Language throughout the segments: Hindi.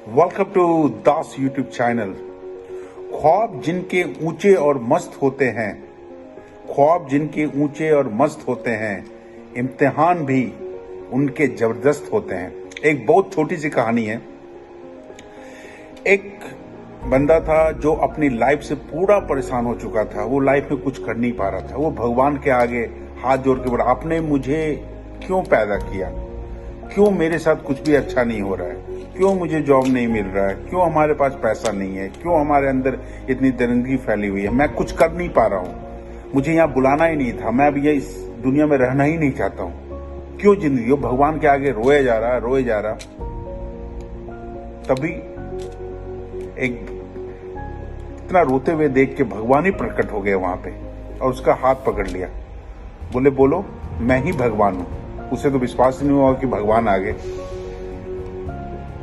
Welcome to Das YouTube channel. ख्वाब जिनके ऊंचे और मस्त होते हैं, ख्वाब जिनके ऊंचे और मस्त होते हैं, इम्तिहान भी उनके जबरदस्त होते हैं। एक बहुत छोटी सी कहानी है। एक बंदा था जो अपनी लाइफ से पूरा परेशान हो चुका था। वो लाइफ में कुछ कर नहीं पा रहा था। वो भगवान के आगे हाथ जोड़ के बोला, आपने मुझे क्यों पैदा किया? क्यों मेरे साथ कुछ भी अच्छा नहीं हो रहा है? क्यों मुझे जॉब नहीं मिल रहा है? क्यों हमारे पास पैसा नहीं है? क्यों हमारे अंदर इतनी दरिंदगी फैली हुई है? मैं कुछ कर नहीं पा रहा हूँ। मुझे यहाँ बुलाना ही नहीं था। मैं अब ये इस दुनिया में रहना ही नहीं चाहता हूँ। क्यों जिंदगी? वो भगवान के आगे रोए जा रहा। तभी एक इतना रोते हुए देख के भगवान ही प्रकट हो गए वहां पे और उसका हाथ पकड़ लिया। बोले, बोलो मैं ही भगवान हूं। उसे तो विश्वास नहीं हुआ कि भगवान आ गए।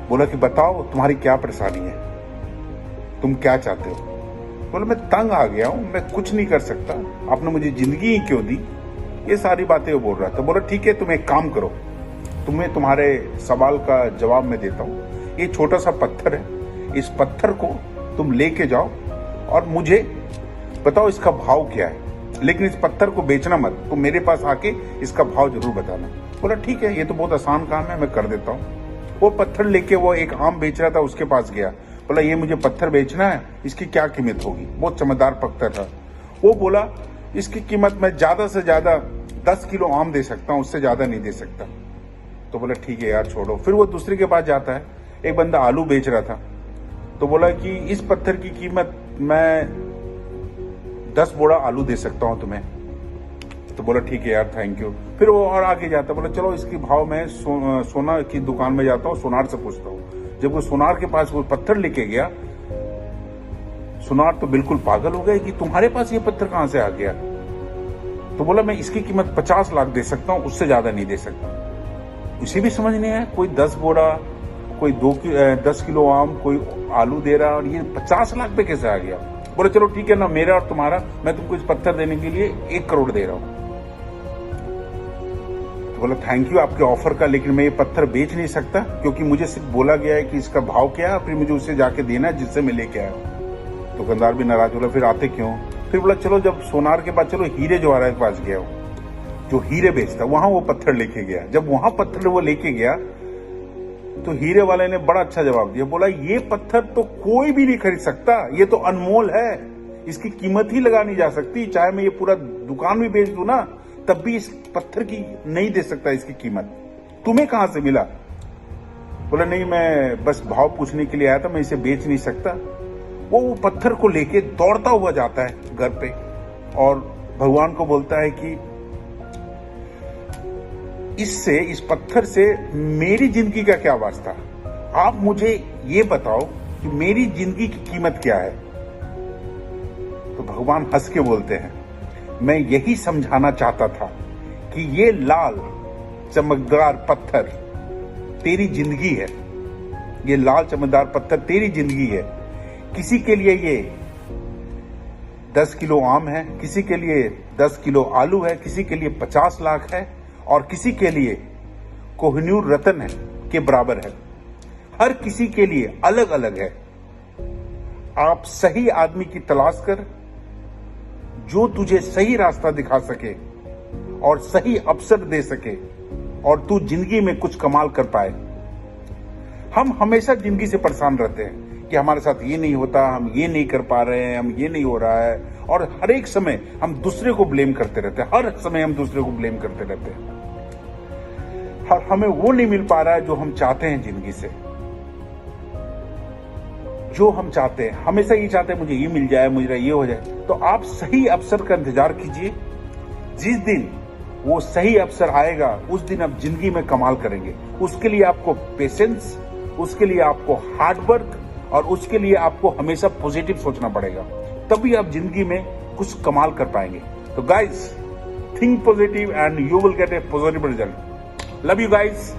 बोला कि बताओ तुम्हारी क्या परेशानी है, तुम क्या चाहते हो? बोला, मैं तंग आ गया हूं, मैं कुछ नहीं कर सकता, आपने मुझे जिंदगी ही क्यों दी? ये सारी बातें वो बोल रहा था। बोला, ठीक है, तुम एक काम करो, तुम्हें तुम्हारे सवाल का जवाब मैं देता हूँ। ये छोटा सा पत्थर है, इस पत्थर को तुम लेके जाओ और मुझे बताओ इसका भाव क्या है, लेकिन इस पत्थर को बेचना मत। तुम मेरे पास आके इसका भाव जरूर बताना। बोला, ठीक है, ये तो बहुत आसान काम है, मैं कर देता हूँ। वो पत्थर लेके वो एक आम बेच रहा था, उसके पास गया। बोला, ये मुझे पत्थर बेचना है, इसकी क्या कीमत होगी? बहुत चमकदार पत्थर था। वो बोला, इसकी कीमत मैं ज्यादा से ज्यादा 10 किलो आम दे सकता हूँ, उससे ज्यादा नहीं दे सकता। तो बोला, ठीक है यार, छोड़ो। फिर वो दूसरे के पास जाता है। एक बंदा आलू बेच रहा था, तो बोला कि इस पत्थर की कीमत मैं 10 बोरा आलू दे सकता हूँ तुम्हें। तो बोला, ठीक है यार, थैंक यू। फिर वो और आगे जाता, बोला, चलो इसकी भाव मैं सोना की दुकान में जाता हूँ, सोनार से पूछता हूँ। जब वो सोनार के पास वो पत्थर लेके गया, सोनार तो बिल्कुल पागल हो गए कि तुम्हारे पास ये पत्थर कहां से आ गया? तो बोला, मैं इसकी कीमत 50 लाख दे सकता हूँ, उससे ज्यादा नहीं दे सकता। उसे भी समझ नहीं आया, कोई 10 बोरा, कोई 10 किलो आम, कोई आलू दे रहा, और ये 50 लाख पे कैसे आ गया? बोले, चलो ठीक है ना, मेरा और तुम्हारा, मैं तुमको इस पत्थर देने के लिए 1 करोड़ दे रहा हूं। तो बोला, थैंक यू आपके ऑफर का, लेकिन मैं ये पत्थर बेच नहीं सकता, क्योंकि मुझे सिर्फ बोला गया है कि इसका भाव क्या है, फिर मुझे उसे जाके देना है जिससे मैं लेके आया हूं। दुकानदार भी नाराज बोला, फिर आते क्यों? फिर बोला, चलो जब सोनार के पास, चलो हीरे जवाहरात के पास गया, जो हीरे बेचता, वहां वो पत्थर लेके गया। जब वहां पत्थर वो लेके गया, तो हीरे वाले ने बड़ा अच्छा जवाब दिया। बोला, ये पत्थर तो कोई भी नहीं खरीद सकता, ये तो अनमोल है, इसकी कीमत ही लगा नहीं जा सकती। चाहे मैं ये पूरा दुकान भी बेच दूं ना, तब भी इस पत्थर की नहीं दे सकता इसकी कीमत। तुम्हें कहां से मिला? बोला, नहीं, मैं बस भाव पूछने के लिए आया था, मैं इसे बेच नहीं सकता। वो पत्थर को लेके दौड़ता हुआ जाता है घर पे और भगवान को बोलता है कि इस पत्थर से मेरी जिंदगी का क्या वास्ता? आप मुझे ये बताओ कि मेरी जिंदगी की कीमत क्या है? तो भगवान हंस के बोलते हैं, मैं यही समझाना चाहता था कि ये लाल चमकदार पत्थर तेरी जिंदगी है। ये लाल चमकदार पत्थर तेरी जिंदगी है। किसी के लिए ये 10 किलो आम है, किसी के लिए 10 किलो आलू है, किसी के लिए 50 लाख है, और किसी के लिए कोहिनूर रतन है के बराबर है। हर किसी के लिए अलग अलग है। आप सही आदमी की तलाश कर, जो तुझे सही रास्ता दिखा सके और सही अवसर दे सके, और तू जिंदगी में कुछ कमाल कर पाए। हम हमेशा जिंदगी से परेशान रहते हैं कि हमारे साथ ये नहीं होता, हम ये नहीं कर पा रहे हैं, हम ये नहीं हो रहा है, और हर एक समय हम दूसरे को ब्लेम करते रहते हैं। हर समय हम दूसरे को ब्लेम करते रहते हैं। हमें वो नहीं मिल पा रहा है जो हम चाहते हैं जिंदगी से। जो हम चाहते हैं, हमेशा ये चाहते हैं, मुझे ये मिल जाए, मुझे ये हो जाए। तो आप सही अवसर का इंतजार कीजिए। जिस दिन वो सही अवसर आएगा, उस दिन आप जिंदगी में कमाल करेंगे। उसके लिए आपको पेशेंस, उसके लिए आपको हार्ड वर्क, और उसके लिए आपको हमेशा पॉजिटिव सोचना पड़ेगा। तभी आप जिंदगी में कुछ कमाल कर पाएंगे। तो guys, think positive and you will get A positive result. Love you guys.